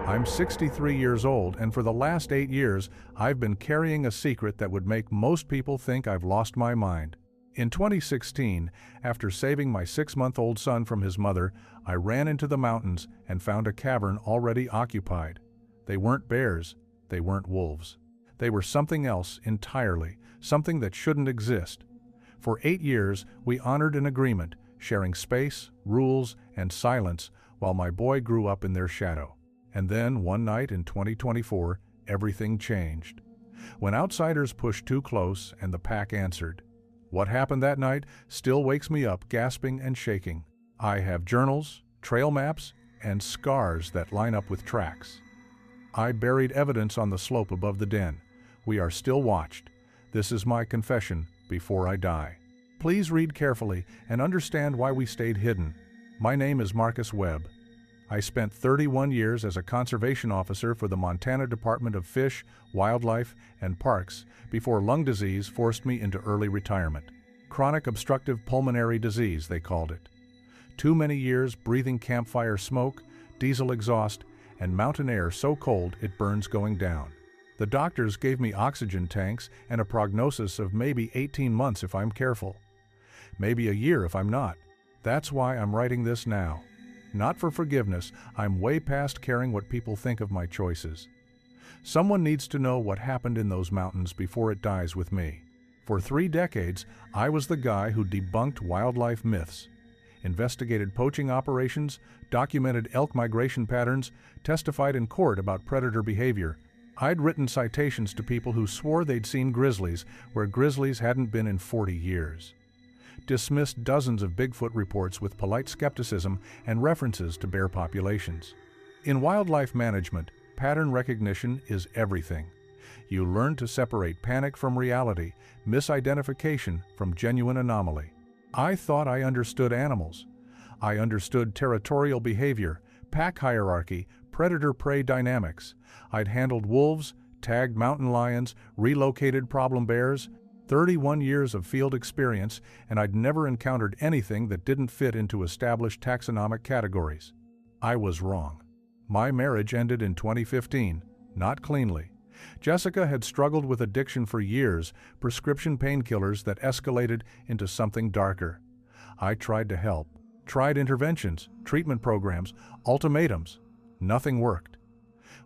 I'm 63 years old, and for the last 8 years, I've been carrying a secret that would make most people think I've lost my mind. In 2016, after saving my 6-month-old son from his mother, I ran into the mountains and found a cavern already occupied. They weren't bears, they weren't wolves. They were something else entirely, something that shouldn't exist. For 8 years, we honored an agreement, sharing space, rules, and silence while my boy grew up in their shadow. And then, one night in 2024, everything changed. When outsiders pushed too close and the pack answered. What happened that night still wakes me up gasping and shaking. I have journals, trail maps, and scars that line up with tracks. I buried evidence on the slope above the den. We are still watched. This is my confession before I die. Please read carefully and understand why we stayed hidden. My name is Marcus Webb. I spent 31 years as a conservation officer for the Montana Department of Fish, Wildlife, and Parks before lung disease forced me into early retirement. Chronic obstructive pulmonary disease, they called it. Too many years breathing campfire smoke, diesel exhaust, and mountain air so cold it burns going down. The doctors gave me oxygen tanks and a prognosis of maybe 18 months if I'm careful. Maybe a year if I'm not. That's why I'm writing this now. Not for forgiveness, I'm way past caring what people think of my choices. Someone needs to know what happened in those mountains before it dies with me. For 3 decades, I was the guy who debunked wildlife myths, investigated poaching operations, documented elk migration patterns, testified in court about predator behavior. I'd written citations to people who swore they'd seen grizzlies where grizzlies hadn't been in 40 years. Dismissed dozens of Bigfoot reports with polite skepticism and references to bear populations. In wildlife management, pattern recognition is everything. You learn to separate panic from reality, misidentification from genuine anomaly. I thought I understood animals. I understood territorial behavior, pack hierarchy, predator-prey dynamics. I'd handled wolves, tagged mountain lions, relocated problem bears, 31 years of field experience, and I'd never encountered anything that didn't fit into established taxonomic categories. I was wrong. My marriage ended in 2015, not cleanly. Jessica had struggled with addiction for years, prescription painkillers that escalated into something darker. I tried to help, tried interventions, treatment programs, ultimatums. Nothing worked.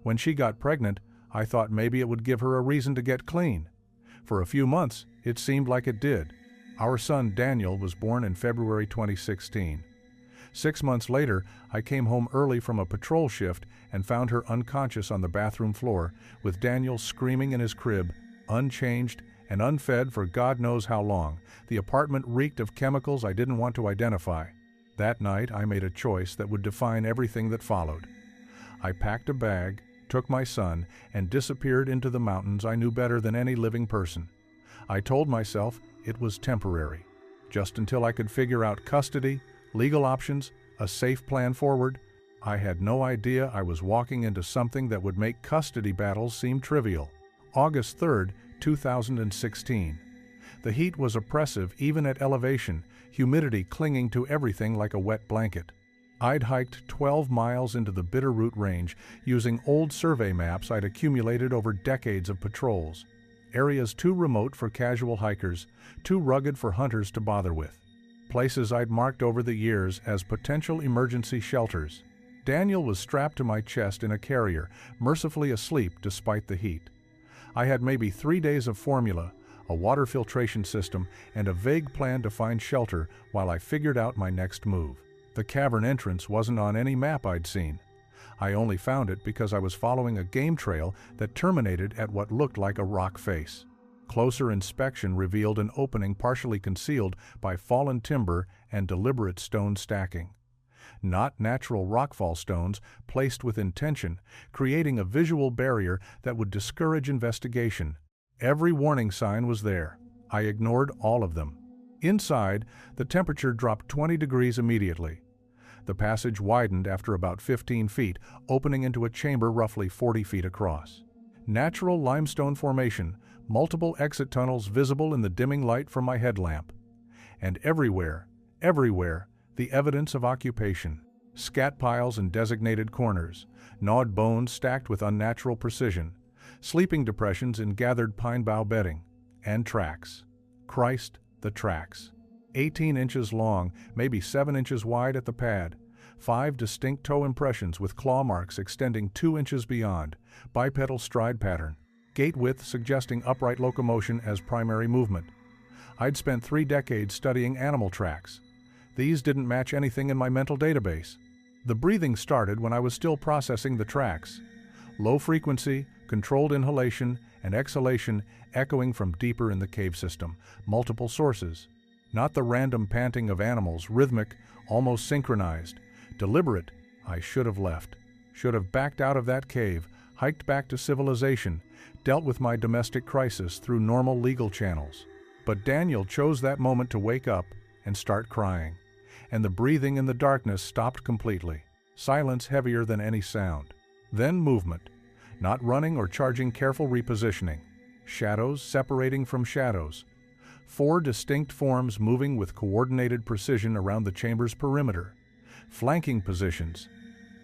When she got pregnant, I thought maybe it would give her a reason to get clean. For a few months, it seemed like it did. Our son Daniel was born in February 2016. 6 months later, I came home early from a patrol shift and found her unconscious on the bathroom floor, with Daniel screaming in his crib, unchanged and unfed for God knows how long. The apartment reeked of chemicals I didn't want to identify. That night, I made a choice that would define everything that followed. I packed a bag, took my son, and disappeared into the mountains I knew better than any living person. I told myself it was temporary, just until I could figure out custody, legal options, a safe plan forward. I had no idea I was walking into something that would make custody battles seem trivial. August 3, 2016. The heat was oppressive even at elevation, humidity clinging to everything like a wet blanket. I'd hiked 12 miles into the Bitterroot Range using old survey maps I'd accumulated over decades of patrols. Areas too remote for casual hikers, too rugged for hunters to bother with. Places I'd marked over the years as potential emergency shelters. Daniel was strapped to my chest in a carrier, mercifully asleep despite the heat. I had maybe 3 days of formula, a water filtration system, and a vague plan to find shelter while I figured out my next move. The cavern entrance wasn't on any map I'd seen. I only found it because I was following a game trail that terminated at what looked like a rock face. Closer inspection revealed an opening partially concealed by fallen timber and deliberate stone stacking. Not natural rockfall stones placed with intention, creating a visual barrier that would discourage investigation. Every warning sign was there. I ignored all of them. Inside, the temperature dropped 20 degrees immediately. The passage widened after about 15 feet, opening into a chamber roughly 40 feet across. Natural limestone formation, multiple exit tunnels visible in the dimming light from my headlamp. And everywhere, the evidence of occupation. Scat piles in designated corners, gnawed bones stacked with unnatural precision, sleeping depressions in gathered pine bough bedding, and tracks. Christ, the tracks. 18 inches long, maybe 7 inches wide at the pad. 5 distinct toe impressions with claw marks extending 2 inches beyond, bipedal stride pattern. Gait width suggesting upright locomotion as primary movement. I'd spent 3 decades studying animal tracks. These didn't match anything in my mental database. The breathing started when I was still processing the tracks. Low frequency, controlled inhalation and exhalation echoing from deeper in the cave system, multiple sources. Not the random panting of animals, rhythmic, almost synchronized. Deliberate. I should have left. Should have backed out of that cave, hiked back to civilization, dealt with my domestic crisis through normal legal channels. But Daniel chose that moment to wake up and start crying. And the breathing in the darkness stopped completely. Silence heavier than any sound. Then movement. Not running or charging, careful repositioning. Shadows separating from shadows. 4 distinct forms moving with coordinated precision around the chamber's perimeter. Flanking positions.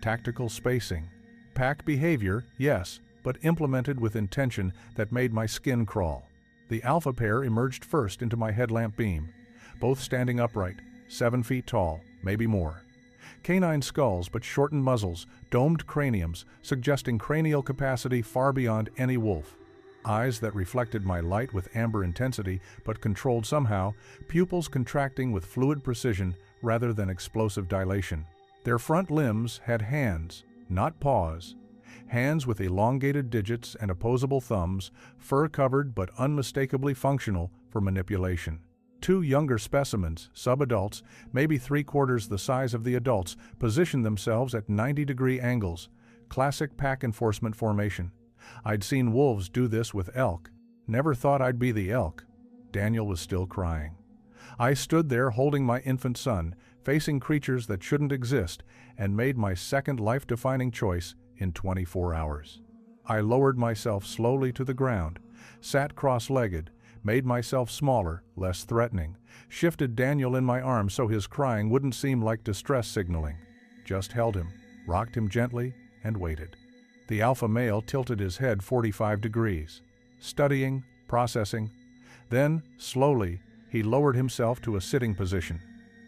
Tactical spacing. Pack behavior, yes, but implemented with intention that made my skin crawl. The alpha pair emerged first into my headlamp beam, both standing upright, 7 feet tall, maybe more. Canine skulls but shortened muzzles, domed craniums, suggesting cranial capacity far beyond any wolf. Eyes that reflected my light with amber intensity but controlled somehow, pupils contracting with fluid precision rather than explosive dilation. Their front limbs had hands, not paws. Hands with elongated digits and opposable thumbs, fur-covered but unmistakably functional for manipulation. 2 younger specimens, subadults, maybe 3/4 the size of the adults, positioned themselves at 90-degree angles. Classic pack enforcement formation. I'd seen wolves do this with elk. Never thought I'd be the elk. Daniel was still crying. I stood there holding my infant son, facing creatures that shouldn't exist, and made my second life-defining choice in 24 hours. I lowered myself slowly to the ground, sat cross-legged, made myself smaller, less threatening, shifted Daniel in my arms so his crying wouldn't seem like distress signaling. Just held him, rocked him gently, and waited. The alpha male tilted his head 45 degrees, studying, processing. Then, slowly, he lowered himself to a sitting position.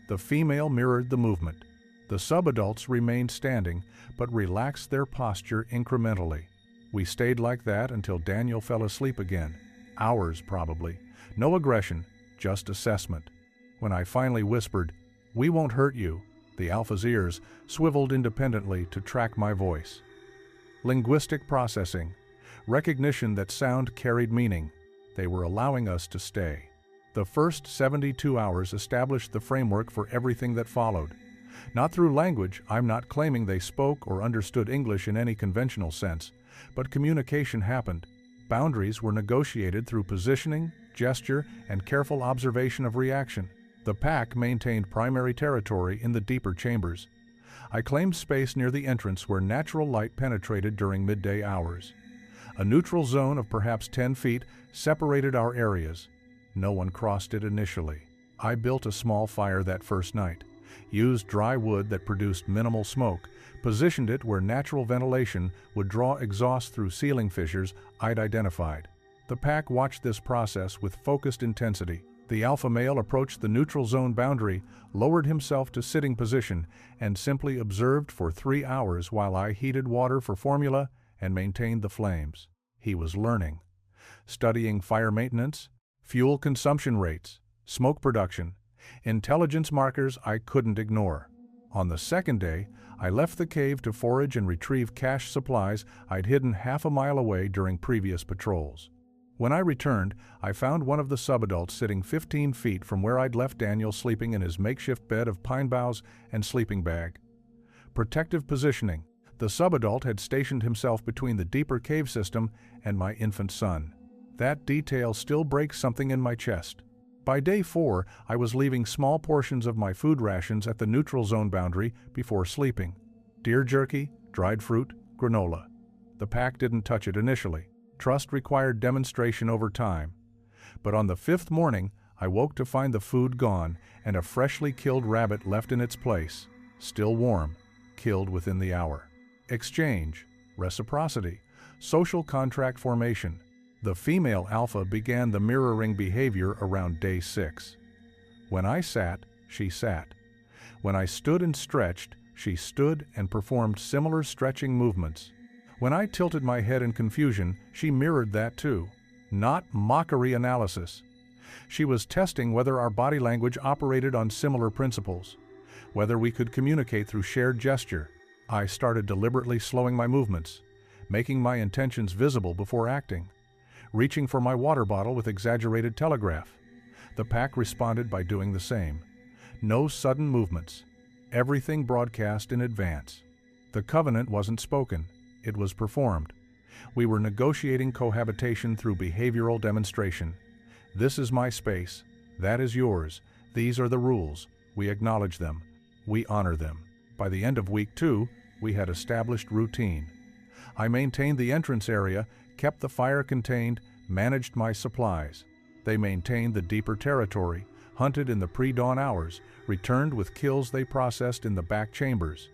The female mirrored the movement. The subadults remained standing, but relaxed their posture incrementally. We stayed like that until Daniel fell asleep again. Hours, probably. No aggression, just assessment. When I finally whispered, "We won't hurt you," the alpha's ears swiveled independently to track my voice. Linguistic processing. Recognition that sound carried meaning. They were allowing us to stay. The first 72 hours established the framework for everything that followed. Not through language, I'm not claiming they spoke or understood English in any conventional sense, but communication happened. Boundaries were negotiated through positioning, gesture, and careful observation of reaction. The pack maintained primary territory in the deeper chambers. I claimed space near the entrance where natural light penetrated during midday hours. A neutral zone of perhaps 10 feet separated our areas. No one crossed it initially. I built a small fire that first night, used dry wood that produced minimal smoke, positioned it where natural ventilation would draw exhaust through ceiling fissures I'd identified. The pack watched this process with focused intensity. The alpha male approached the neutral zone boundary, lowered himself to sitting position, and simply observed for 3 hours while I heated water for formula and maintained the flames. He was learning. Studying fire maintenance, fuel consumption rates, smoke production, intelligence markers I couldn't ignore. On the second day, I left the cave to forage and retrieve cache supplies I'd hidden half a mile away during previous patrols. When I returned, I found one of the subadults sitting 15 feet from where I'd left Daniel sleeping in his makeshift bed of pine boughs and sleeping bag. Protective positioning. The subadult had stationed himself between the deeper cave system and my infant son. That detail still breaks something in my chest. By day 4, I was leaving small portions of my food rations at the neutral zone boundary before sleeping. Deer jerky, dried fruit, granola. The pack didn't touch it initially. Trust required demonstration over time. But on the 5th morning, I woke to find the food gone and a freshly killed rabbit left in its place, still warm, killed within the hour. Exchange, reciprocity, social contract formation. The female alpha began the mirroring behavior around day 6. When I sat, she sat. When I stood and stretched, she stood and performed similar stretching movements. When I tilted my head in confusion, she mirrored that too. Not mockery analysis. She was testing whether our body language operated on similar principles, whether we could communicate through shared gesture. I started deliberately slowing my movements, making my intentions visible before acting, reaching for my water bottle with exaggerated telegraph. The pack responded by doing the same. No sudden movements. Everything broadcast in advance. The covenant wasn't spoken, it was performed. We were negotiating cohabitation through behavioral demonstration. This is my space, that is yours, these are the rules, we acknowledge them, we honor them. By the end of week 2, we had established routine. I maintained the entrance area, kept the fire contained, managed my supplies. They maintained the deeper territory, hunted in the pre-dawn hours, returned with kills they processed in the back chambers.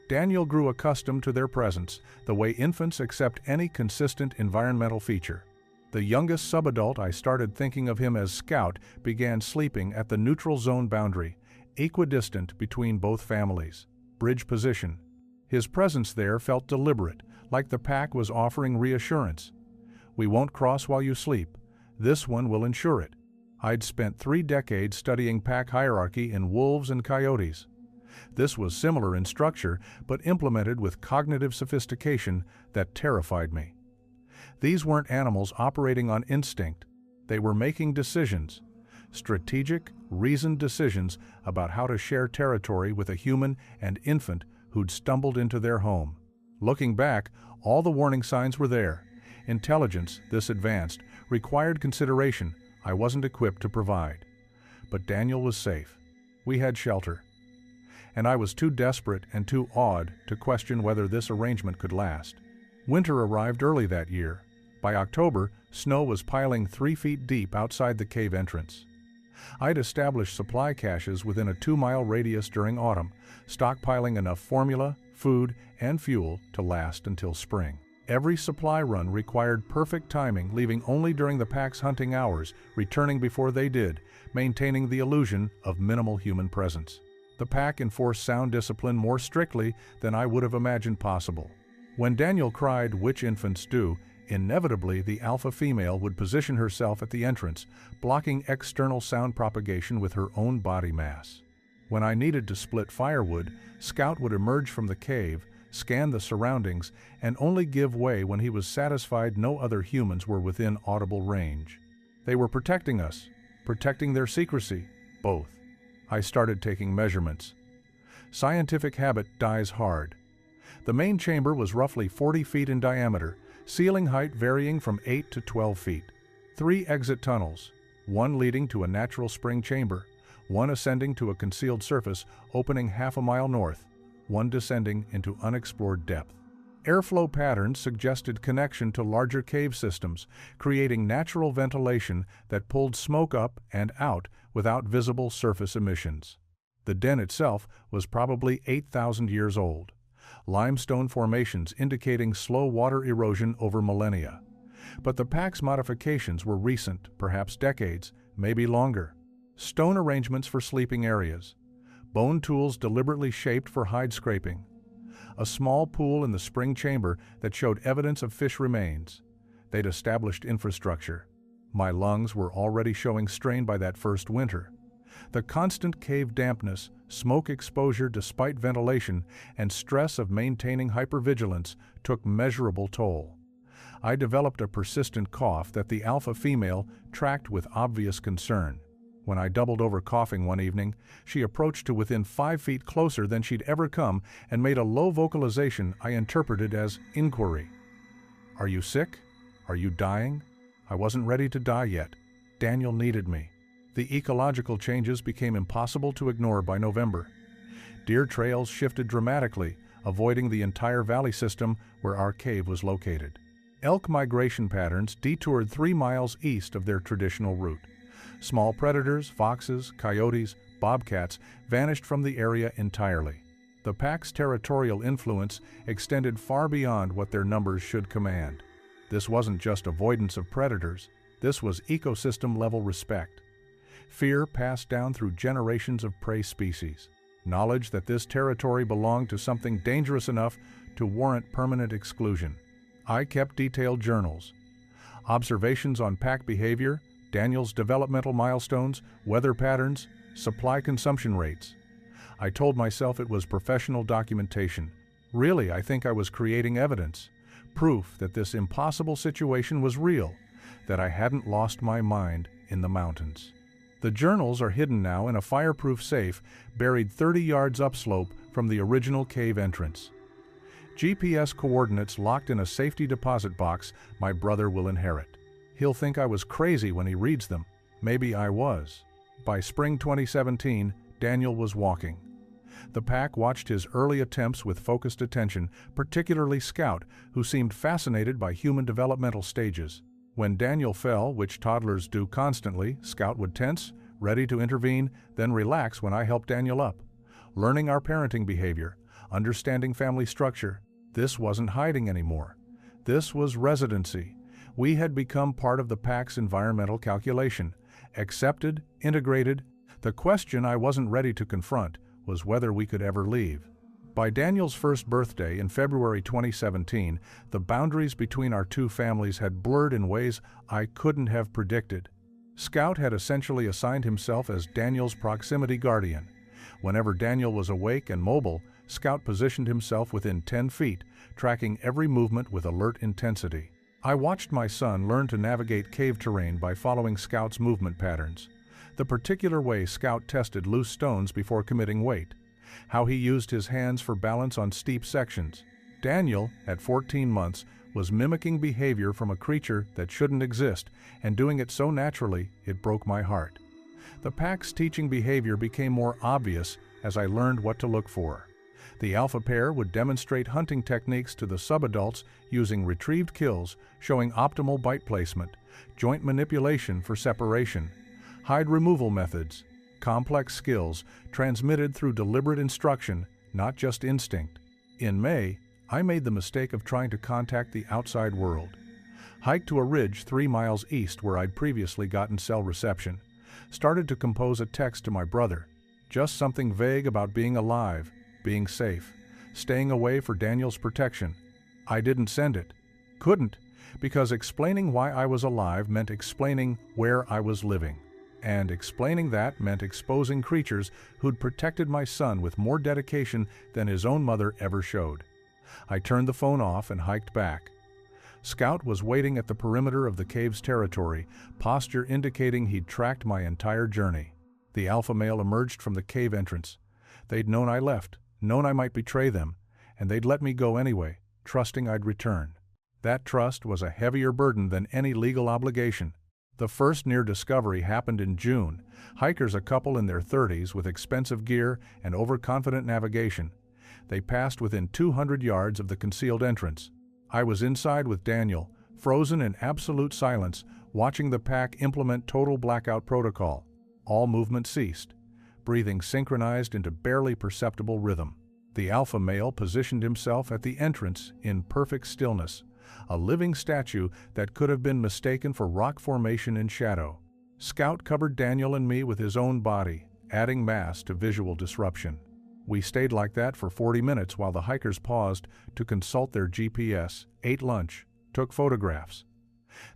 Daniel grew accustomed to their presence, the way infants accept any consistent environmental feature. The youngest subadult, I started thinking of him as Scout, began sleeping at the neutral zone boundary, equidistant between both families. Bridge position. His presence there felt deliberate, like the pack was offering reassurance. We won't cross while you sleep. This one will ensure it. I'd spent 3 decades studying pack hierarchy in wolves and coyotes. This was similar in structure, but implemented with cognitive sophistication that terrified me. These weren't animals operating on instinct. They were making decisions, strategic, reasoned decisions about how to share territory with a human and infant who'd stumbled into their home. Looking back, all the warning signs were there. Intelligence, this advanced, required consideration I wasn't equipped to provide. But Daniel was safe. We had shelter. And I was too desperate and too awed to question whether this arrangement could last. Winter arrived early that year. By October, snow was piling 3 feet deep outside the cave entrance. I'd established supply caches within a 2-mile radius during autumn, stockpiling enough formula, food, and fuel to last until spring. Every supply run required perfect timing, leaving only during the pack's hunting hours, returning before they did, maintaining the illusion of minimal human presence. The pack enforced sound discipline more strictly than I would have imagined possible. When Daniel cried, "Which infants do?" inevitably the alpha female would position herself at the entrance, blocking external sound propagation with her own body mass. When I needed to split firewood, Scout would emerge from the cave, scan the surroundings, and only give way when he was satisfied no other humans were within audible range. They were protecting us, protecting their secrecy, both. I started taking measurements. Scientific habit dies hard. The main chamber was roughly 40 feet in diameter, ceiling height varying from 8 to 12 feet. 3 exit tunnels, one leading to a natural spring chamber, one ascending to a concealed surface opening half a mile north, one descending into unexplored depth. Airflow patterns suggested connection to larger cave systems, creating natural ventilation that pulled smoke up and out without visible surface emissions. The den itself was probably 8,000 years old. Limestone formations indicating slow water erosion over millennia. But the pack's modifications were recent, perhaps decades, maybe longer. Stone arrangements for sleeping areas. Bone tools deliberately shaped for hide scraping. A small pool in the spring chamber that showed evidence of fish remains. They'd established infrastructure. My lungs were already showing strain by that first winter. The constant cave dampness, smoke exposure despite ventilation, and stress of maintaining hypervigilance took measurable toll. I developed a persistent cough that the alpha female tracked with obvious concern. When I doubled over coughing one evening, she approached to within 5 feet closer than she'd ever come and made a low vocalization I interpreted as inquiry. "Are you sick? Are you dying?" I wasn't ready to die yet. Daniel needed me. The ecological changes became impossible to ignore by November. Deer trails shifted dramatically, avoiding the entire valley system where our cave was located. Elk migration patterns detoured 3 miles east of their traditional route. Small predators, foxes, coyotes, bobcats vanished from the area entirely. The pack's territorial influence extended far beyond what their numbers should command. This wasn't just avoidance of predators, this was ecosystem-level respect. Fear passed down through generations of prey species. Knowledge that this territory belonged to something dangerous enough to warrant permanent exclusion. I kept detailed journals. Observations on pack behavior, Daniel's developmental milestones, weather patterns, supply consumption rates. I told myself it was professional documentation. Really, I think I was creating evidence, proof that this impossible situation was real, that I hadn't lost my mind in the mountains. The journals are hidden now in a fireproof safe buried 30 yards upslope from the original cave entrance. GPS coordinates locked in a safety deposit box my brother will inherit. He'll think I was crazy when he reads them. Maybe I was. By spring 2017, Daniel was walking. The pack watched his early attempts with focused attention, particularly Scout, who seemed fascinated by human developmental stages. When Daniel fell, which toddlers do constantly, Scout would tense, ready to intervene, then relax when I helped Daniel up. Learning our parenting behavior, understanding family structure. This wasn't hiding anymore. This was residency. We had become part of the pack's environmental calculation. Accepted, integrated. The question I wasn't ready to confront was whether we could ever leave. By Daniel's first birthday in February 2017, the boundaries between our two families had blurred in ways I couldn't have predicted. Scout had essentially assigned himself as Daniel's proximity guardian. Whenever Daniel was awake and mobile, Scout positioned himself within 10 feet, tracking every movement with alert intensity. I watched my son learn to navigate cave terrain by following Scout's movement patterns. The particular way Scout tested loose stones before committing weight. How he used his hands for balance on steep sections. Daniel, at 14 months, was mimicking behavior from a creature that shouldn't exist, and doing it so naturally it broke my heart. The pack's teaching behavior became more obvious as I learned what to look for. The alpha pair would demonstrate hunting techniques to the subadults using retrieved kills, showing optimal bite placement, joint manipulation for separation, hide removal methods, complex skills transmitted through deliberate instruction, not just instinct. In May, I made the mistake of trying to contact the outside world. Hiked to a ridge 3 miles east where I'd previously gotten cell reception. Started to compose a text to my brother. Just something vague about being alive, being safe, staying away for Daniel's protection. I didn't send it. Couldn't, because explaining why I was alive meant explaining where I was living. And explaining that meant exposing creatures who'd protected my son with more dedication than his own mother ever showed. I turned the phone off and hiked back. Scout was waiting at the perimeter of the cave's territory, posture indicating he'd tracked my entire journey. The alpha male emerged from the cave entrance. They'd known I left, known I might betray them, and they'd let me go anyway, trusting I'd return. That trust was a heavier burden than any legal obligation. The first near discovery happened in June. Hikers, a couple in their 30s with expensive gear and overconfident navigation. They passed within 200 yards of the concealed entrance. I was inside with Daniel, frozen in absolute silence, watching the pack implement total blackout protocol. All movement ceased, breathing synchronized into barely perceptible rhythm. The alpha male positioned himself at the entrance in perfect stillness, a living statue that could have been mistaken for rock formation in shadow. Scout covered Daniel and me with his own body, adding mass to visual disruption. We stayed like that for 40 minutes while the hikers paused to consult their GPS, ate lunch, took photographs.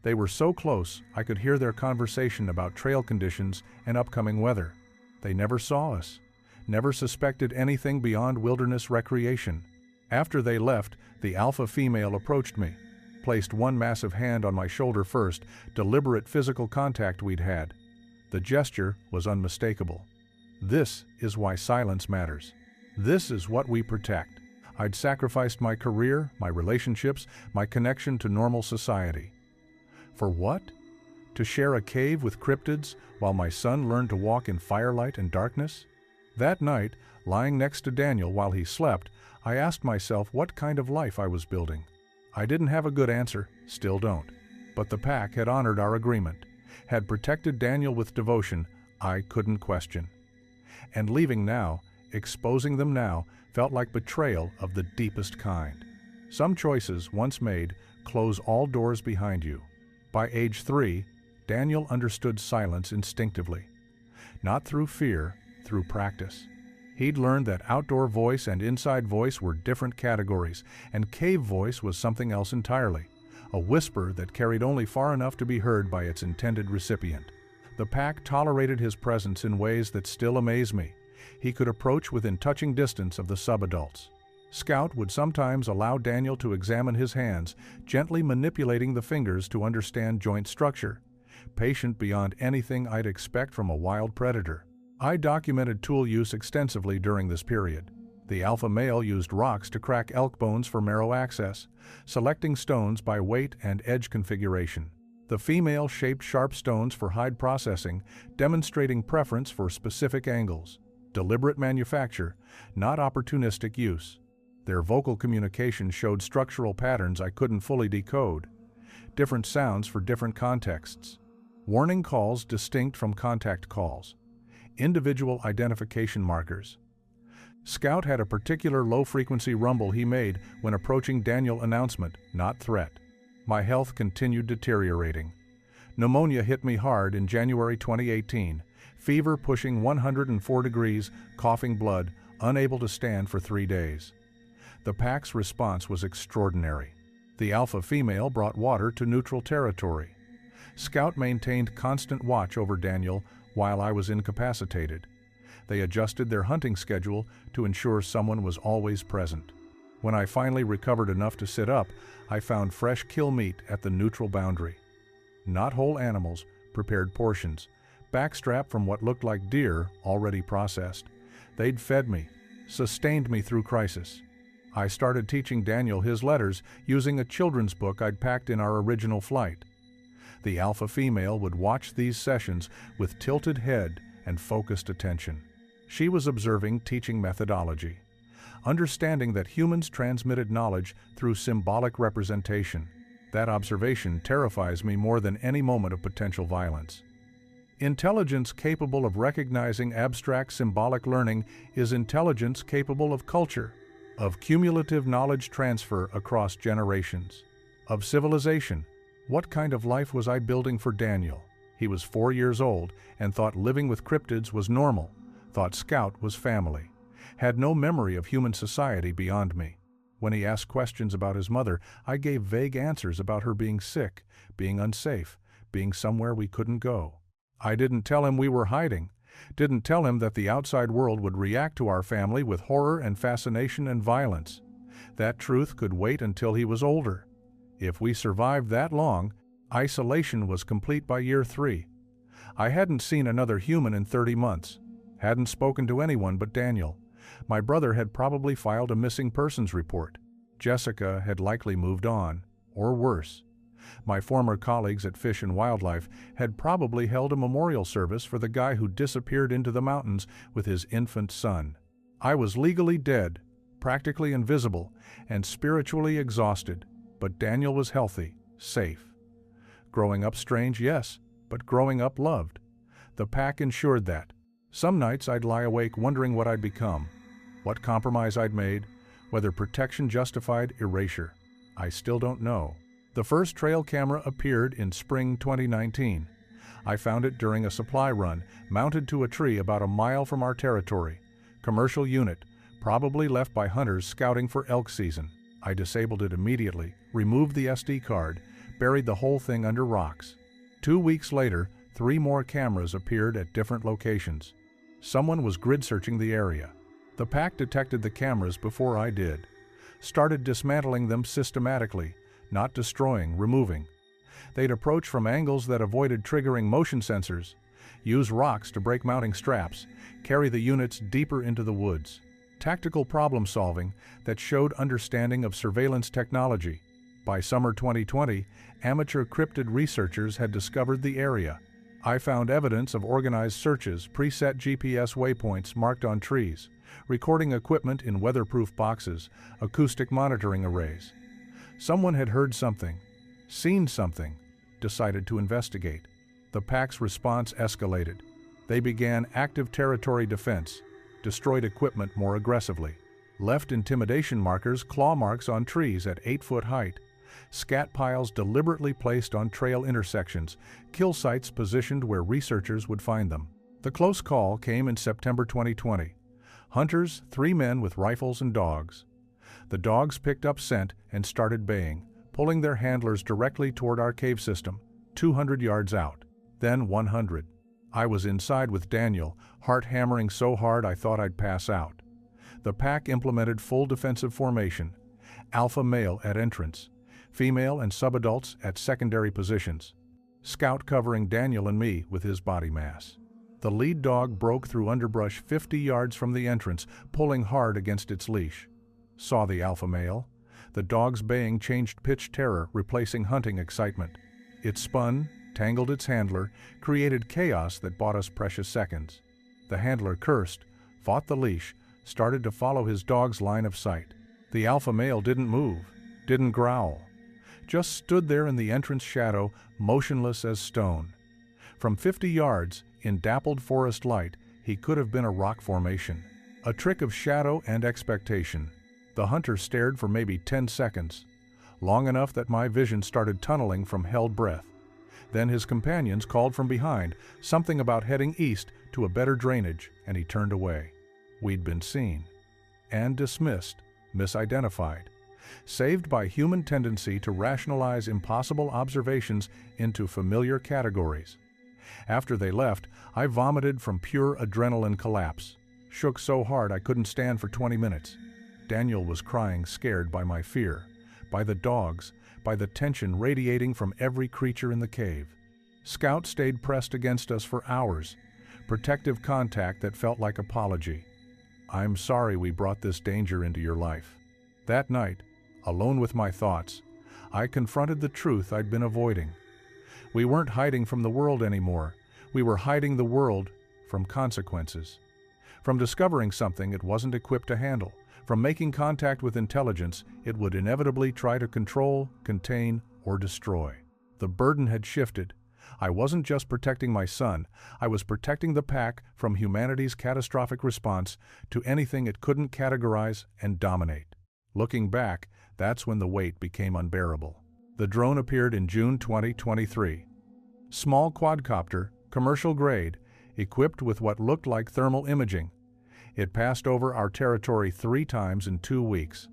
They were so close I could hear their conversation about trail conditions and upcoming weather. They never saw us, never suspected anything beyond wilderness recreation. After they left, the alpha female approached me, placed one massive hand on my shoulder first, deliberate physical contact we'd had. The gesture was unmistakable. This is why silence matters. This is what we protect. I'd sacrificed my career, my relationships, my connection to normal society. For what? To share a cave with cryptids while my son learned to walk in firelight and darkness? That night, lying next to Daniel while he slept, I asked myself what kind of life I was building. I didn't have a good answer, still don't. But the pack had honored our agreement, had protected Daniel with devotion I couldn't question. And leaving now, Exposing them now felt like betrayal of the deepest kind. Some choices, once made, close all doors behind you. By age 3, Daniel understood silence instinctively. Not through fear, through practice. He'd learned that outdoor voice and inside voice were different categories, and cave voice was something else entirely. A whisper that carried only far enough to be heard by its intended recipient. The pack tolerated his presence in ways that still amaze me. He could approach within touching distance of the subadults. Scout would sometimes allow Daniel to examine his hands, gently manipulating the fingers to understand joint structure. Patient beyond anything I'd expect from a wild predator. I documented tool use extensively during this period. The alpha male used rocks to crack elk bones for marrow access, selecting stones by weight and edge configuration. The female shaped sharp stones for hide processing, demonstrating preference for specific angles. Deliberate manufacture, not opportunistic use. Their vocal communication showed structural patterns I couldn't fully decode. Different sounds for different contexts. Warning calls distinct from contact calls. Individual identification markers. Scout had a particular low-frequency rumble he made when approaching Daniel announcement, not threat. My health continued deteriorating. Pneumonia hit me hard in January 2018, fever pushing 104 degrees, coughing blood, unable to stand for 3 days. The pack's response was extraordinary. The alpha female brought water to neutral territory. Scout maintained constant watch over Daniel while I was incapacitated. They adjusted their hunting schedule to ensure someone was always present. When I finally recovered enough to sit up, I found fresh kill meat at the neutral boundary. Not whole animals, prepared portions, backstrap from what looked like deer, already processed. They'd fed me, sustained me through crisis. I started teaching Daniel his letters using a children's book I'd packed in our original flight. The alpha female would watch these sessions with tilted head and focused attention. She was observing teaching methodology, understanding that humans transmitted knowledge through symbolic representation. That observation terrifies me more than any moment of potential violence. Intelligence capable of recognizing abstract symbolic learning is intelligence capable of culture, of cumulative knowledge transfer across generations, of civilization. What kind of life was I building for Daniel? He was 4 years old and thought living with cryptids was normal, thought Scout was family, had no memory of human society beyond me. When he asked questions about his mother, I gave vague answers about her being sick, being unsafe, being somewhere we couldn't go. I didn't tell him we were hiding, didn't tell him that the outside world would react to our family with horror and fascination and violence. That truth could wait until he was older. If we survived that long, isolation was complete by year 3. I hadn't seen another human in 30 months, hadn't spoken to anyone but Daniel. My brother had probably filed a missing persons report. Jessica had likely moved on, or worse. My former colleagues at Fish and Wildlife had probably held a memorial service for the guy who disappeared into the mountains with his infant son. I was legally dead, practically invisible, and spiritually exhausted, but Daniel was healthy, safe. Growing up strange, yes, but growing up loved. The pack ensured that. Some nights I'd lie awake wondering what I'd become, what compromise I'd made, whether protection justified erasure. I still don't know. The first trail camera appeared in spring 2019. I found it during a supply run, mounted to a tree about a mile from our territory. Commercial unit, probably left by hunters scouting for elk season. I disabled it immediately, removed the SD card, buried the whole thing under rocks. 2 weeks later, 3 more cameras appeared at different locations. Someone was grid searching the area. The pack detected the cameras before I did. Started dismantling them systematically, not destroying, removing. They'd approach from angles that avoided triggering motion sensors, use rocks to break mounting straps, carry the units deeper into the woods. Tactical problem solving that showed understanding of surveillance technology. By summer 2020, amateur cryptid researchers had discovered the area. I found evidence of organized searches, preset GPS waypoints marked on trees, recording equipment in weatherproof boxes, acoustic monitoring arrays. Someone had heard something, seen something, decided to investigate. The pack's response escalated. They began active territory defense. destroyed equipment more aggressively. Left intimidation markers, claw marks on trees at 8-foot height. Scat piles deliberately placed on trail intersections, kill sites positioned where researchers would find them. The close call came in September 2020. Hunters, 3 men with rifles and dogs. The dogs picked up scent and started baying, pulling their handlers directly toward our cave system, 200 yards out. Then 100. I was inside with Daniel, heart hammering so hard I thought I'd pass out. The pack implemented full defensive formation. Alpha male at entrance, female and subadults at secondary positions. Scout covering Daniel and me with his body mass. The lead dog broke through underbrush 50 yards from the entrance, pulling hard against its leash. Saw the alpha male. The dog's baying changed pitch terror, replacing hunting excitement. It spun, tangled its handler, created chaos that bought us precious seconds. The handler cursed, fought the leash, started to follow his dog's line of sight. The alpha male didn't move, didn't growl, just stood there in the entrance shadow, motionless as stone. From 50 yards, in dappled forest light, he could have been a rock formation. A trick of shadow and expectation. The hunter stared for maybe 10 seconds, long enough that my vision started tunneling from held breath. Then his companions called from behind, something about heading east to a better drainage, and he turned away. We'd been seen. And dismissed, misidentified. Saved by human tendency to rationalize impossible observations into familiar categories. After they left, I vomited from pure adrenaline collapse. Shook so hard I couldn't stand for 20 minutes. Daniel was crying, scared by my fear, by the dogs, by the tension radiating from every creature in the cave. Scout stayed pressed against us for hours, protective contact that felt like apology. I'm sorry we brought this danger into your life. That night, alone with my thoughts, I confronted the truth I'd been avoiding. We weren't hiding from the world anymore. We were hiding the world from consequences. From discovering something it wasn't equipped to handle. From making contact with intelligence it would inevitably try to control, contain, or destroy. The burden had shifted. I wasn't just protecting my son, I was protecting the pack from humanity's catastrophic response to anything it couldn't categorize and dominate. Looking back, that's when the weight became unbearable. The drone appeared in June 2023. Small quadcopter, commercial grade, equipped with what looked like thermal imaging. It passed over our territory 3 times in 2 weeks.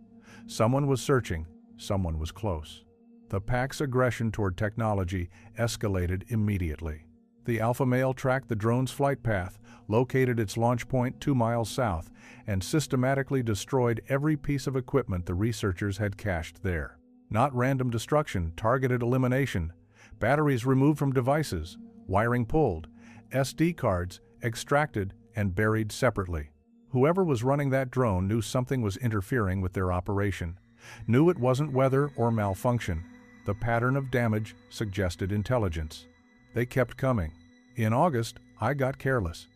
Someone was searching, someone was close. The pack's aggression toward technology escalated immediately. The alpha male tracked the drone's flight path, located its launch point 2 miles south, and systematically destroyed every piece of equipment the researchers had cached there. Not random destruction, targeted elimination. Batteries removed from devices, wiring pulled, SD cards extracted and buried separately. Whoever was running that drone knew something was interfering with their operation. Knew it wasn't weather or malfunction. The pattern of damage suggested intelligence. They kept coming. In August, I got careless.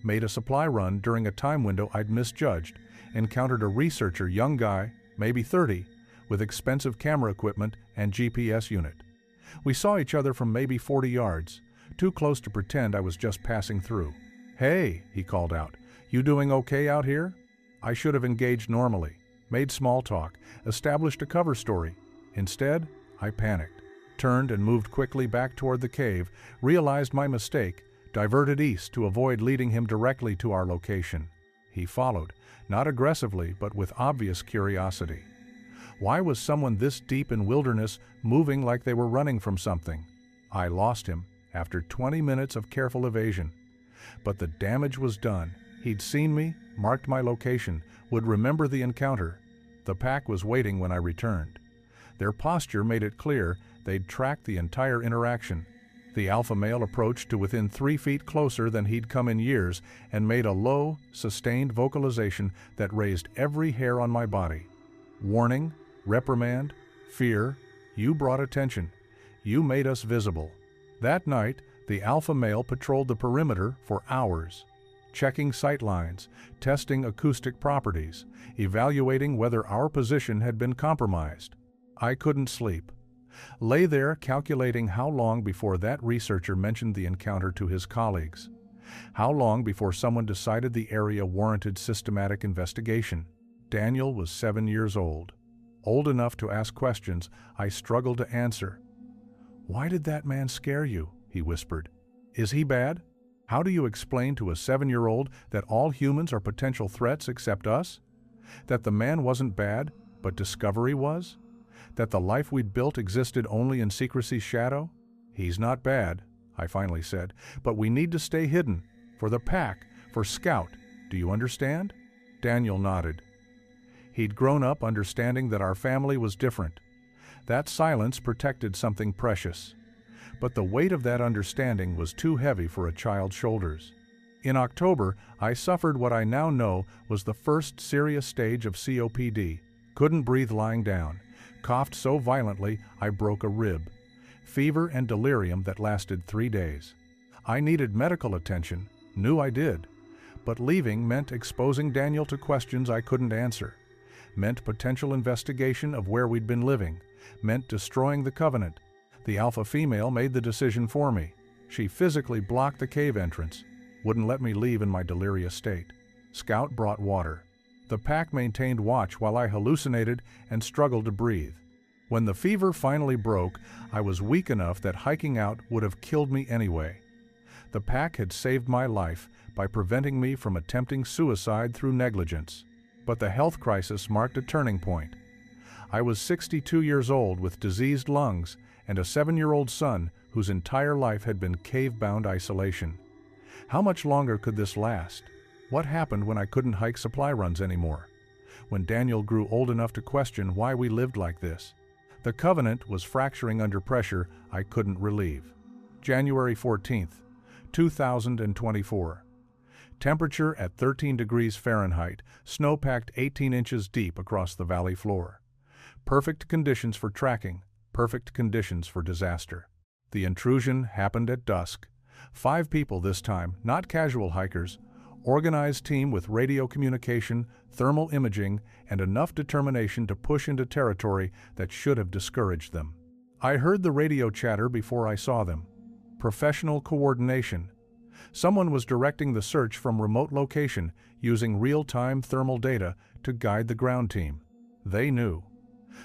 Made a supply run during a time window I'd misjudged. Encountered a researcher, young guy, maybe 30, with expensive camera equipment and GPS unit. We saw each other from maybe 40 yards, too close to pretend I was just passing through. "Hey," he called out, "you doing okay out here?" I should have engaged normally, made small talk, established a cover story. Instead, I panicked, turned and moved quickly back toward the cave, realized my mistake, diverted east to avoid leading him directly to our location. He followed, not aggressively but with obvious curiosity. Why was someone this deep in wilderness moving like they were running from something? I lost him after 20 minutes of careful evasion. But the damage was done. He'd seen me, marked my location, would remember the encounter. The pack was waiting when I returned. Their posture made it clear they'd tracked the entire interaction. The alpha male approached to within 3 feet closer than he'd come in years and made a low, sustained vocalization that raised every hair on my body. Warning, reprimand, fear, you brought attention. You made us visible. That night, the alpha male patrolled the perimeter for hours, checking sight lines, testing acoustic properties, evaluating whether our position had been compromised. I couldn't sleep. Lay there calculating how long before that researcher mentioned the encounter to his colleagues. How long before someone decided the area warranted systematic investigation? Daniel was 7 years old. Old enough to ask questions I struggled to answer. "Why did that man scare you?" he whispered. "Is he bad?" How do you explain to a 7-year-old that all humans are potential threats except us? That the man wasn't bad, but discovery was? That the life we'd built existed only in secrecy's shadow? "He's not bad," I finally said, "but we need to stay hidden. For the pack, for Scout. Do you understand?" Daniel nodded. He'd grown up understanding that our family was different. That silence protected something precious. But the weight of that understanding was too heavy for a child's shoulders. In October, I suffered what I now know was the first serious stage of COPD. Couldn't breathe lying down. Coughed so violently I broke a rib. Fever and delirium that lasted 3 days. I needed medical attention, knew I did. But leaving meant exposing Daniel to questions I couldn't answer. Meant potential investigation of where we'd been living. Meant destroying the covenant. The alpha female made the decision for me. She physically blocked the cave entrance. Wouldn't let me leave in my delirious state. Scout brought water. The pack maintained watch while I hallucinated and struggled to breathe. When the fever finally broke, I was weak enough that hiking out would have killed me anyway. The pack had saved my life by preventing me from attempting suicide through negligence. But the health crisis marked a turning point. I was 62 years old with diseased lungs and a 7-year-old son whose entire life had been cave-bound isolation. How much longer could this last? What happened when I couldn't hike supply runs anymore? When Daniel grew old enough to question why we lived like this? The covenant was fracturing under pressure I couldn't relieve. January 14th, 2024. Temperature at 13 degrees Fahrenheit, snow packed 18 inches deep across the valley floor. Perfect conditions for tracking, perfect conditions for disaster. The intrusion happened at dusk. 5 people this time, not casual hikers. Organized team with radio communication, thermal imaging, and enough determination to push into territory that should have discouraged them. I heard the radio chatter before I saw them. Professional coordination. Someone was directing the search from remote location using real-time thermal data to guide the ground team. They knew.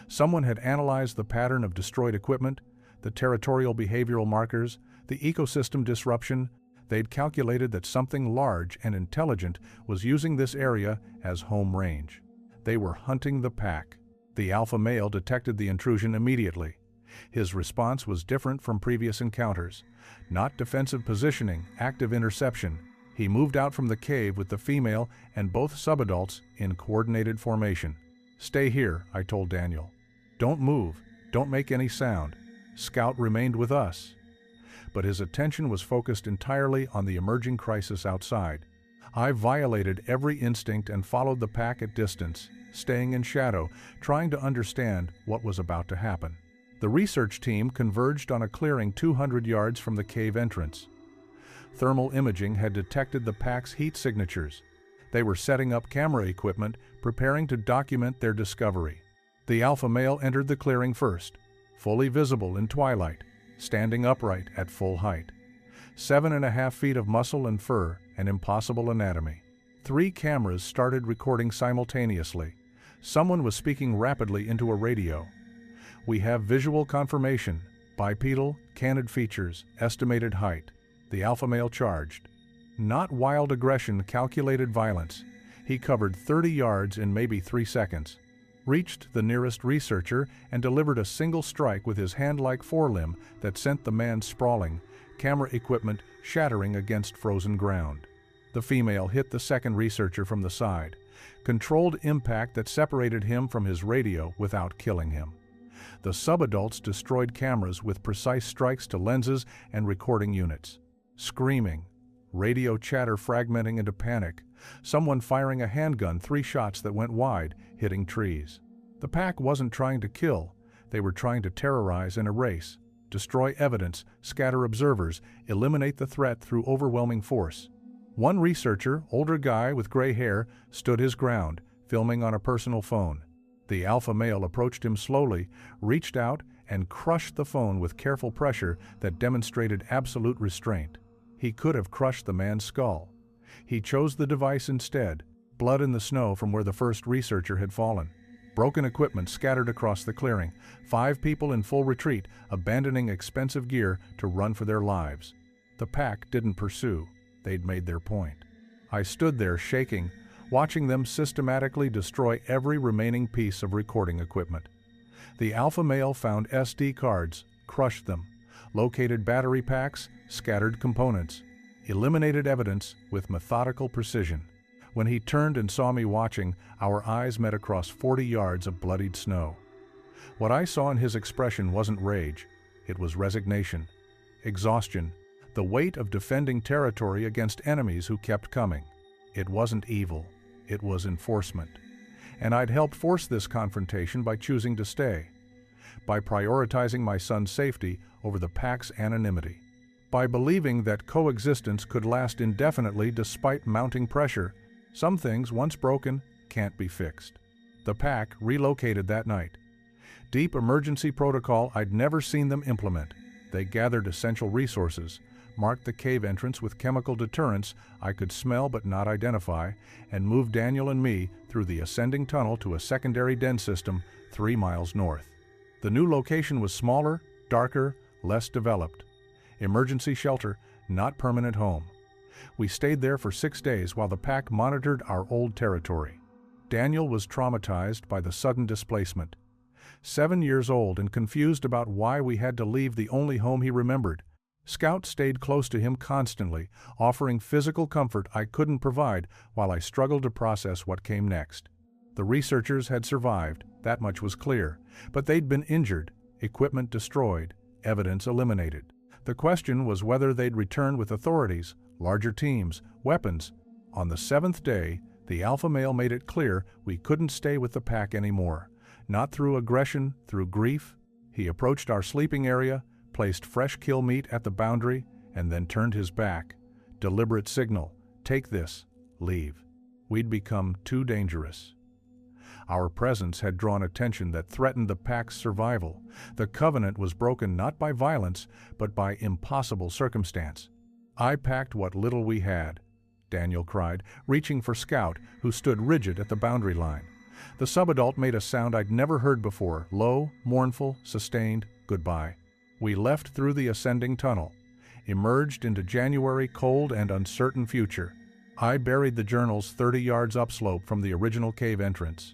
Someone had analyzed the pattern of destroyed equipment, the territorial behavioral markers, the ecosystem disruption. They'd calculated that something large and intelligent was using this area as home range. They were hunting the pack. The alpha male detected the intrusion immediately. His response was different from previous encounters. Not defensive positioning, active interception. He moved out from the cave with the female and both subadults in coordinated formation. "Stay here," I told Daniel. "Don't move. Don't make any sound." Scout remained with us. But his attention was focused entirely on the emerging crisis outside. I violated every instinct and followed the pack at distance, staying in shadow, trying to understand what was about to happen. The research team converged on a clearing 200 yards from the cave entrance. Thermal imaging had detected the pack's heat signatures. They were setting up camera equipment, preparing to document their discovery. The alpha male entered the clearing first, fully visible in twilight, standing upright at full height. 7.5 feet of muscle and fur, an impossible anatomy. 3 cameras started recording simultaneously. Someone was speaking rapidly into a radio. "We have visual confirmation. Bipedal, canid features, estimated height." The alpha male charged. Not wild aggression, calculated violence. He covered 30 yards in maybe 3 seconds. Reached the nearest researcher and delivered a single strike with his hand-like forelimb that sent the man sprawling, camera equipment shattering against frozen ground. The female hit the second researcher from the side. Controlled impact that separated him from his radio without killing him. The subadults destroyed cameras with precise strikes to lenses and recording units. Screaming. Radio chatter fragmenting into panic. Someone firing a handgun 3 shots that went wide, hitting trees. The pack wasn't trying to kill. They were trying to terrorize and erase. Destroy evidence, scatter observers, eliminate the threat through overwhelming force. One researcher, older guy with gray hair, stood his ground, filming on a personal phone. The alpha male approached him slowly, reached out, and crushed the phone with careful pressure that demonstrated absolute restraint. He could have crushed the man's skull. He chose the device instead, blood in the snow from where the first researcher had fallen. Broken equipment scattered across the clearing, 5 people in full retreat, abandoning expensive gear to run for their lives. The pack didn't pursue. They'd made their point. I stood there shaking, watching them systematically destroy every remaining piece of recording equipment. The alpha male found SD cards, crushed them, located battery packs, scattered components, eliminated evidence with methodical precision. When he turned and saw me watching, our eyes met across 40 yards of bloodied snow. What I saw in his expression wasn't rage, it was resignation, exhaustion, the weight of defending territory against enemies who kept coming. It wasn't evil, it was enforcement. And I'd helped force this confrontation by choosing to stay, by prioritizing my son's safety over the pack's anonymity, by believing that coexistence could last indefinitely despite mounting pressure. Some things, once broken, can't be fixed. The pack relocated that night. Deep emergency protocol I'd never seen them implement. They gathered essential resources, marked the cave entrance with chemical deterrents I could smell but not identify, and moved Daniel and me through the ascending tunnel to a secondary den system 3 miles north. The new location was smaller, darker, less developed. Emergency shelter, not permanent home. We stayed there for 6 days while the pack monitored our old territory. Daniel was traumatized by the sudden displacement. 7 years old and confused about why we had to leave the only home he remembered. Scout stayed close to him constantly, offering physical comfort I couldn't provide while I struggled to process what came next. The researchers had survived, that much was clear, but they'd been injured, equipment destroyed, evidence eliminated. The question was whether they'd return with authorities, larger teams, weapons. On the 7th day, the alpha male made it clear we couldn't stay with the pack anymore. Not through aggression, through grief. He approached our sleeping area, placed fresh kill meat at the boundary, and then turned his back. Deliberate signal, take this, leave. We'd become too dangerous. Our presence had drawn attention that threatened the pack's survival. The covenant was broken not by violence, but by impossible circumstance. I packed what little we had, Daniel cried, reaching for Scout, who stood rigid at the boundary line. The subadult made a sound I'd never heard before, low, mournful, sustained, goodbye. We left through the ascending tunnel, emerged into January cold and uncertain future. I buried the journals 30 yards upslope from the original cave entrance.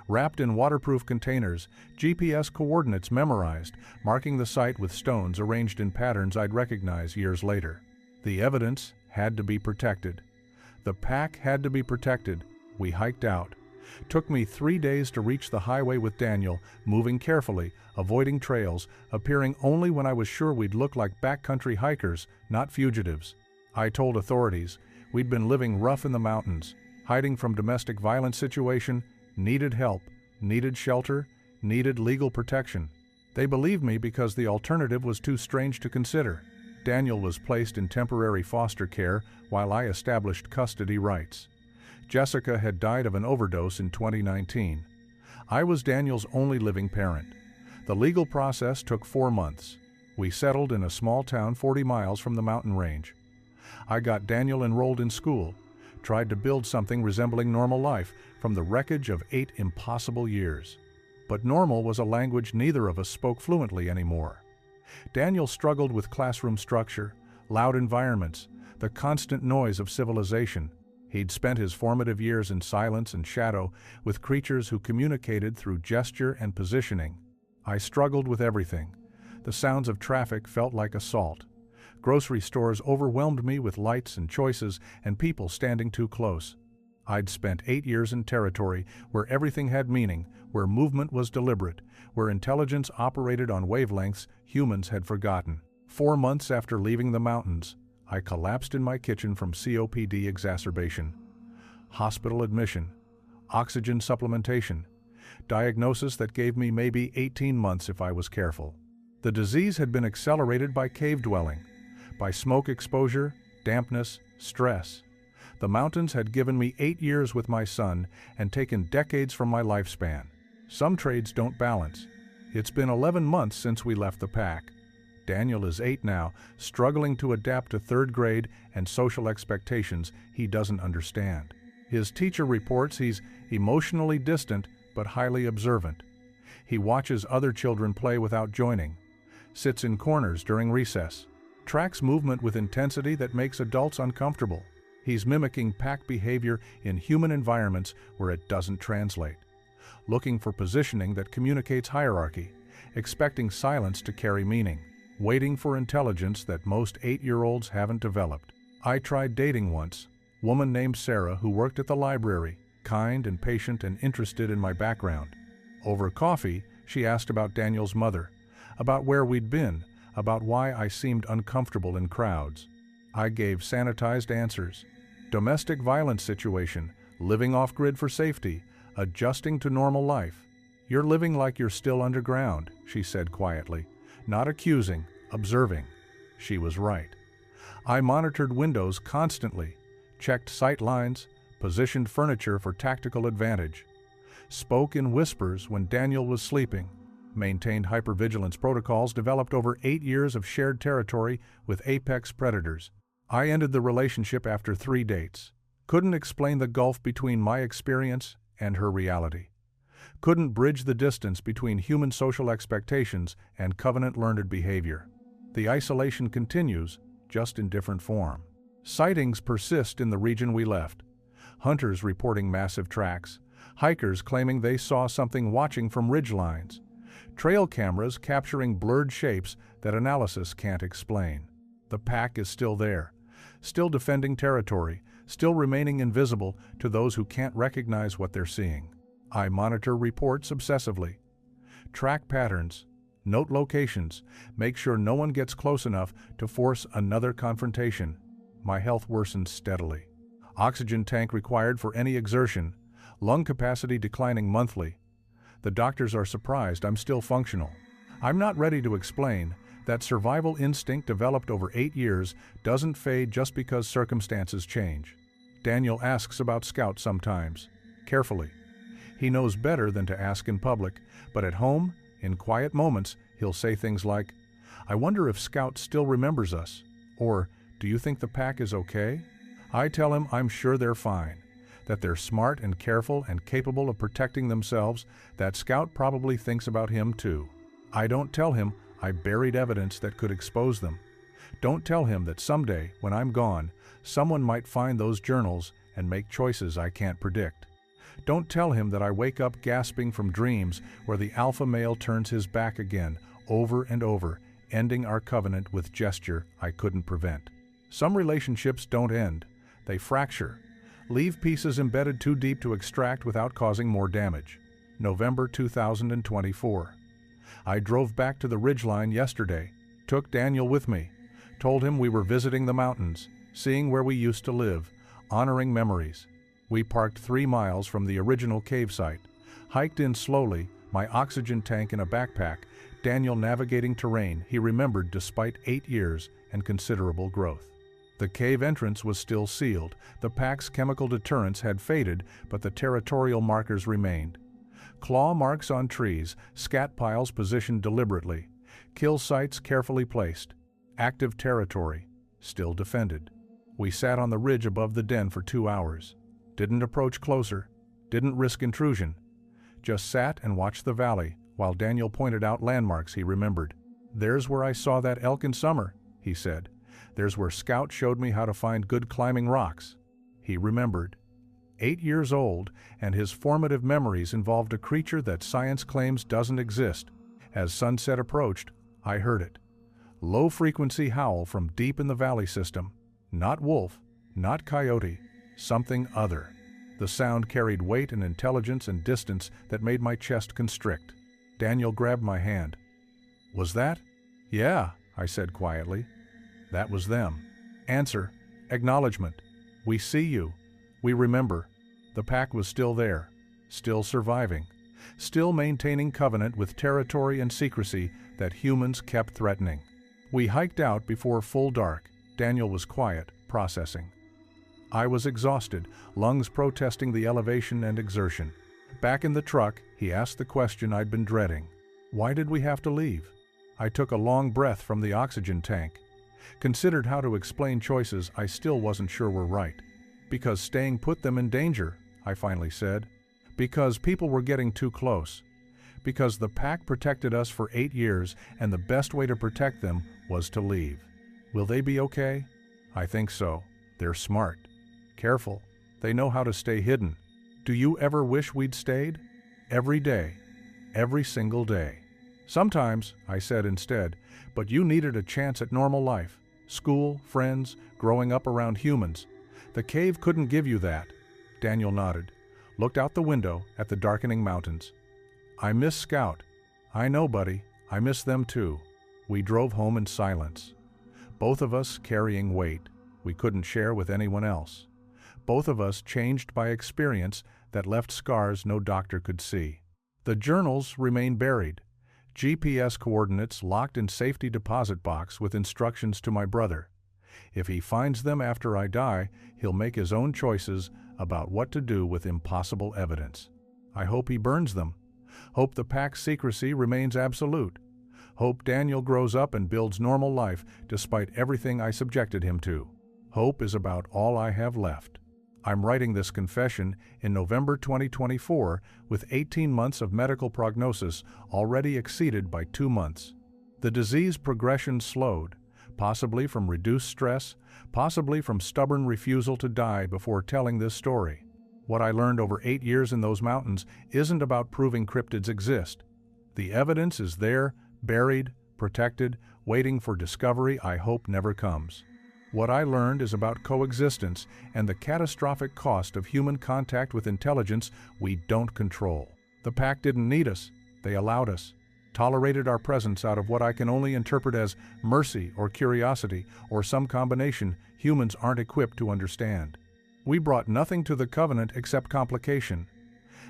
Wrapped in waterproof containers, GPS coordinates memorized, marking the site with stones arranged in patterns I'd recognize years later. The evidence had to be protected. The pack had to be protected. We hiked out. Took me 3 days to reach the highway with Daniel, moving carefully, avoiding trails, appearing only when I was sure we'd look like backcountry hikers, not fugitives. I told authorities we'd been living rough in the mountains, hiding from domestic violence situation, needed help, needed shelter, needed legal protection. They believed me because the alternative was too strange to consider. Daniel was placed in temporary foster care while I established custody rights. Jessica had died of an overdose in 2019. I was Daniel's only living parent. The legal process took 4 months. We settled in a small town 40 miles from the mountain range. I got Daniel enrolled in school, tried to build something resembling normal life from the wreckage of 8 impossible years. But normal was a language neither of us spoke fluently anymore. Daniel struggled with classroom structure, loud environments, the constant noise of civilization. He'd spent his formative years in silence and shadow with creatures who communicated through gesture and positioning. I struggled with everything. The sounds of traffic felt like assault. Grocery stores overwhelmed me with lights and choices and people standing too close. I'd spent 8 years in territory where everything had meaning, where movement was deliberate, where intelligence operated on wavelengths humans had forgotten. 4 months after leaving the mountains, I collapsed in my kitchen from COPD exacerbation. Hospital admission, oxygen supplementation, diagnosis that gave me maybe 18 months if I was careful. The disease had been accelerated by cave dwelling, by smoke exposure, dampness, stress. The mountains had given me 8 years with my son and taken decades from my lifespan. Some trades don't balance. It's been 11 months since we left the pack. Daniel is 8 now, struggling to adapt to 3rd grade and social expectations he doesn't understand. His teacher reports he's emotionally distant but highly observant. He watches other children play without joining, sits in corners during recess, tracks movement with intensity that makes adults uncomfortable. He's mimicking pack behavior in human environments where it doesn't translate, looking for positioning that communicates hierarchy, expecting silence to carry meaning, waiting for intelligence that most 8-year-olds haven't developed. I tried dating once, woman named Sarah who worked at the library, kind and patient and interested in my background. Over coffee, she asked about Daniel's mother, about where we'd been, about why I seemed uncomfortable in crowds. I gave sanitized answers. Domestic violence situation, living off-grid for safety, adjusting to normal life. You're living like you're still underground, she said quietly, not accusing, observing. She was right. I monitored windows constantly, checked sight lines, positioned furniture for tactical advantage, spoke in whispers when Daniel was sleeping, maintained hypervigilance protocols developed over 8 years of shared territory with apex predators. I ended the relationship after 3 dates. Couldn't explain the gulf between my experience and her reality. Couldn't bridge the distance between human social expectations and covenant-learned behavior. The isolation continues, just in different form. Sightings persist in the region we left. Hunters reporting massive tracks, hikers claiming they saw something watching from ridgelines, trail cameras capturing blurred shapes that analysis can't explain. The pack is still there, still defending territory, still remaining invisible to those who can't recognize what they're seeing. I monitor reports obsessively, track patterns, note locations, make sure no one gets close enough to force another confrontation. My health worsens steadily. Oxygen tank required for any exertion, lung capacity declining monthly. The doctors are surprised I'm still functional. I'm not ready to explain that survival instinct developed over 8 years doesn't fade just because circumstances change. Daniel asks about Scout sometimes, carefully. He knows better than to ask in public, but at home, in quiet moments, he'll say things like, "I wonder if Scout still remembers us," or, "Do you think the pack is okay?" I tell him I'm sure they're fine, that they're smart and careful and capable of protecting themselves, that Scout probably thinks about him too. I don't tell him I buried evidence that could expose them. Don't tell him that someday, when I'm gone, someone might find those journals and make choices I can't predict. Don't tell him that I wake up gasping from dreams where the alpha male turns his back again, over and over, ending our covenant with gesture I couldn't prevent. Some relationships don't end. They fracture. Leave pieces embedded too deep to extract without causing more damage. November 2024. I drove back to the ridgeline yesterday, took Daniel with me, told him we were visiting the mountains, seeing where we used to live, honoring memories. We parked 3 miles from the original cave site, hiked in slowly, my oxygen tank in a backpack, Daniel navigating terrain he remembered despite 8 years and considerable growth. The cave entrance was still sealed, the pack's chemical deterrence had faded, but the territorial markers remained. Claw marks on trees, scat piles positioned deliberately, kill sites carefully placed. Active territory, still defended. We sat on the ridge above the den for 2 hours. Didn't approach closer, didn't risk intrusion. Just sat and watched the valley while Daniel pointed out landmarks he remembered. "There's where I saw that elk in summer," he said. "There's where Scout showed me how to find good climbing rocks." He remembered. 8 years old, and his formative memories involved a creature that science claims doesn't exist. As sunset approached, I heard it. Low-frequency howl from deep in the valley system. Not wolf, not coyote, something other. The sound carried weight and intelligence and distance that made my chest constrict. Daniel grabbed my hand. "Was that?" "Yeah," I said quietly. "That was them." Answer, acknowledgement. "We see you. We remember." The pack was still there, still surviving, still maintaining covenant with territory and secrecy that humans kept threatening. We hiked out before full dark. Daniel was quiet, processing. I was exhausted, lungs protesting the elevation and exertion. Back in the truck, he asked the question I'd been dreading. Why did we have to leave? I took a long breath from the oxygen tank, considered how to explain choices I still wasn't sure were right. Because staying put them in danger, I finally said. Because people were getting too close. Because the pack protected us for 8 years, and the best way to protect them was to leave. Will they be okay? I think so. They're smart. Careful. They know how to stay hidden. Do you ever wish we'd stayed? Every day. Every single day. Sometimes, I said instead, but you needed a chance at normal life. School, friends, growing up around humans. The cave couldn't give you that. Daniel nodded, looked out the window at the darkening mountains. I miss Scout. I know, buddy. I miss them too. We drove home in silence. Both of us carrying weight we couldn't share with anyone else. Both of us changed by experience that left scars no doctor could see. The journals remain buried. GPS coordinates locked in safety deposit box with instructions to my brother. If he finds them after I die, he'll make his own choices about what to do with impossible evidence. I hope he burns them. Hope the pack's secrecy remains absolute. Hope Daniel grows up and builds normal life despite everything I subjected him to. Hope is about all I have left. I'm writing this confession in November 2024 with 18 months of medical prognosis already exceeded by 2 months. The disease progression slowed, possibly from reduced stress, possibly from stubborn refusal to die before telling this story. What I learned over 8 years in those mountains isn't about proving cryptids exist. The evidence is there, buried, protected, waiting for discovery I hope never comes. What I learned is about coexistence and the catastrophic cost of human contact with intelligence we don't control. The pack didn't need us. They allowed us, tolerated our presence out of what I can only interpret as mercy or curiosity or some combination humans aren't equipped to understand. We brought nothing to the covenant except complication.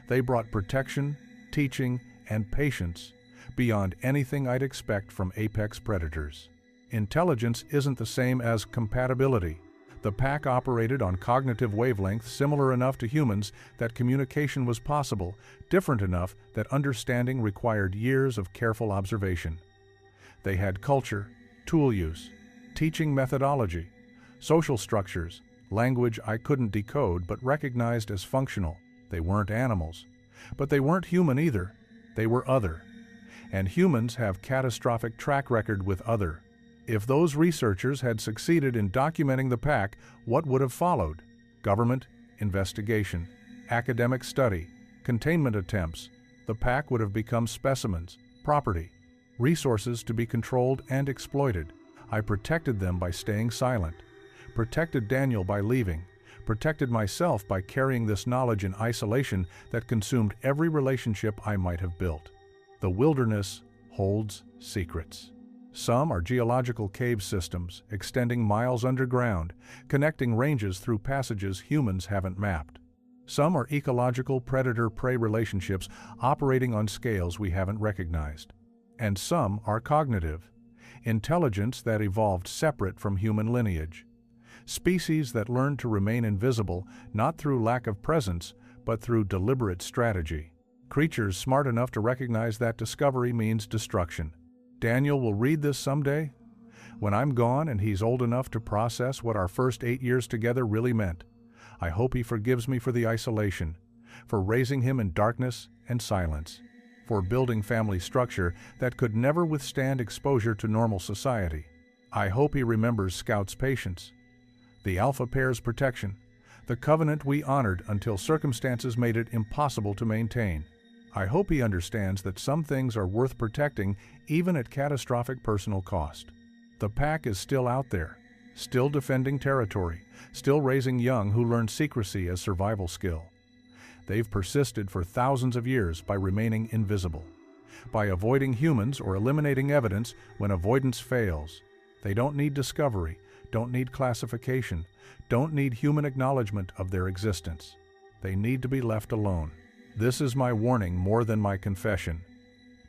They brought protection, teaching, and patience beyond anything I'd expect from apex predators. Intelligence isn't the same as compatibility. The pack operated on cognitive wavelengths similar enough to humans that communication was possible, different enough that understanding required years of careful observation. They had culture, tool use, teaching methodology, social structures, language I couldn't decode but recognized as functional. They weren't animals. But they weren't human either. They were other. And humans have catastrophic track record with other. If those researchers had succeeded in documenting the pack, what would have followed? Government, investigation, academic study, containment attempts. The pack would have become specimens, property, resources to be controlled and exploited. I protected them by staying silent, protected Daniel by leaving, protected myself by carrying this knowledge in isolation that consumed every relationship I might have built. The wilderness holds secrets. Some are geological cave systems extending miles underground, connecting ranges through passages humans haven't mapped. Some are ecological predator-prey relationships operating on scales we haven't recognized. And some are cognitive, intelligence that evolved separate from human lineage. Species that learned to remain invisible not through lack of presence, but through deliberate strategy. Creatures smart enough to recognize that discovery means destruction. Daniel will read this someday, when I'm gone and he's old enough to process what our first 8 years together really meant. I hope he forgives me for the isolation, for raising him in darkness and silence, for building family structure that could never withstand exposure to normal society. I hope he remembers Scout's patience, the alpha pair's protection, the covenant we honored until circumstances made it impossible to maintain. I hope he understands that some things are worth protecting even at catastrophic personal cost. The pack is still out there, still defending territory, still raising young who learn secrecy as survival skill. They've persisted for thousands of years by remaining invisible, by avoiding humans or eliminating evidence when avoidance fails. They don't need discovery, don't need classification, don't need human acknowledgement of their existence. They need to be left alone. This is my warning more than my confession.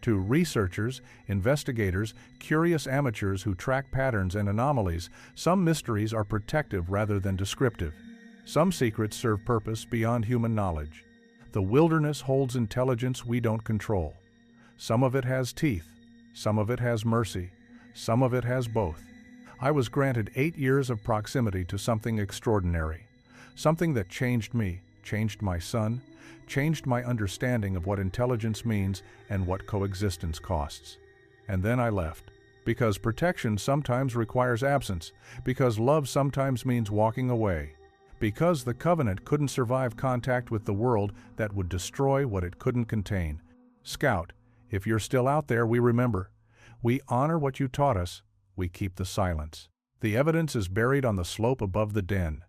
To researchers, investigators, curious amateurs who track patterns and anomalies, some mysteries are protective rather than descriptive. Some secrets serve purpose beyond human knowledge. The wilderness holds intelligence we don't control. Some of it has teeth, Some of it has mercy. Some of it has both. I was granted 8 years of proximity to something extraordinary. Something that changed me, changed my son, changed my understanding of what intelligence means and what coexistence costs. And then I left. Because protection sometimes requires absence. Because love sometimes means walking away. Because the covenant couldn't survive contact with the world that would destroy what it couldn't contain. Scout, if you're still out there, we remember. We honor what you taught us. We keep the silence. The evidence is buried on the slope above the den.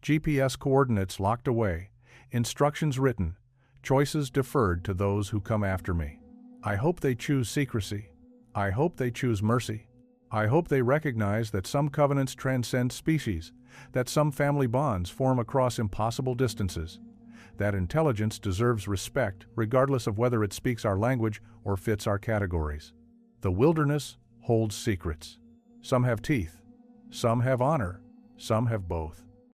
GPS coordinates locked away. Instructions written. Choices deferred to those who come after me. I hope they choose secrecy. I hope they choose mercy. I hope they recognize that some covenants transcend species, that some family bonds form across impossible distances, that intelligence deserves respect regardless of whether it speaks our language or fits our categories. The wilderness holds secrets. Some have teeth. Some have honor. Some have both.